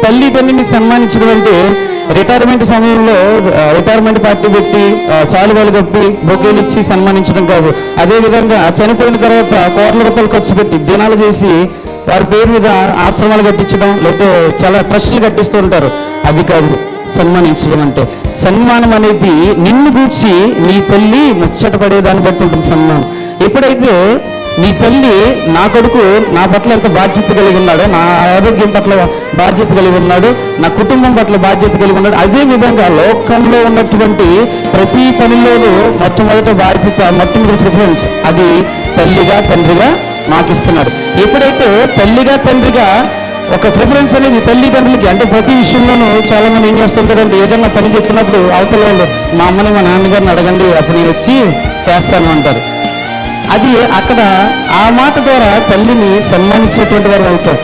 తల్లి తండ్రిని సన్మానించడం అంటే రిటైర్మెంట్ సమయంలో రిటైర్మెంట్ పార్టీ పెట్టి సాలువాలు కప్పి బొకేలు ఇచ్చి సన్మానించడం కాదు. అదేవిధంగా చనిపోయిన తర్వాత కోట్ల రూపాయలు ఖర్చు పెట్టి దినాలు చేసి వారి పేరు మీద ఆశ్రమాలు కట్టించడం, లేకపోతే చాలా ట్రస్టులు కట్టిస్తూ ఉంటారు. అది కాదు సన్మానించడం అంటే. సన్మానం అనేది నిన్ను గూర్చి నీ తల్లి ముచ్చట పడేదాన్ని బట్టి ఉంటుంది సన్మానం. ఎప్పుడైతే నీ తల్లి నా కొడుకు నా పట్ల ఎంత బాధ్యత కలిగి ఉన్నాడో, నా ఆరోగ్యం పట్ల బాధ్యత కలిగి ఉన్నాడు, నా కుటుంబం పట్ల బాధ్యత కలిగి ఉన్నాడు, అదే విధంగా లోకంలో ఉన్నటువంటి ప్రతి పనిలోనూ మొట్టమొదటి బాధ్యత, మొట్టమొదటి ప్రిఫరెన్స్ అది తల్లిగా తండ్రిగా మాకు ఇస్తున్నాడు. ఎప్పుడైతే తల్లిగా తండ్రిగా ఒక ప్రిఫరెన్స్ అనేది తల్లిదండ్రులకి, అంటే ప్రతి విషయంలోనూ చాలా మంది ఏం చేస్తుంటారంటే ఏదైనా పని చెప్పినప్పుడు అవతల వాళ్ళు మా అమ్మని మా నాన్నగారిని అడగండి అప్పుడు నేను వచ్చి చేస్తాను అంటారు. అది అక్కడ ఆ మాట ద్వారా తల్లిని సన్మానించేటువంటి వారు అవుతారు.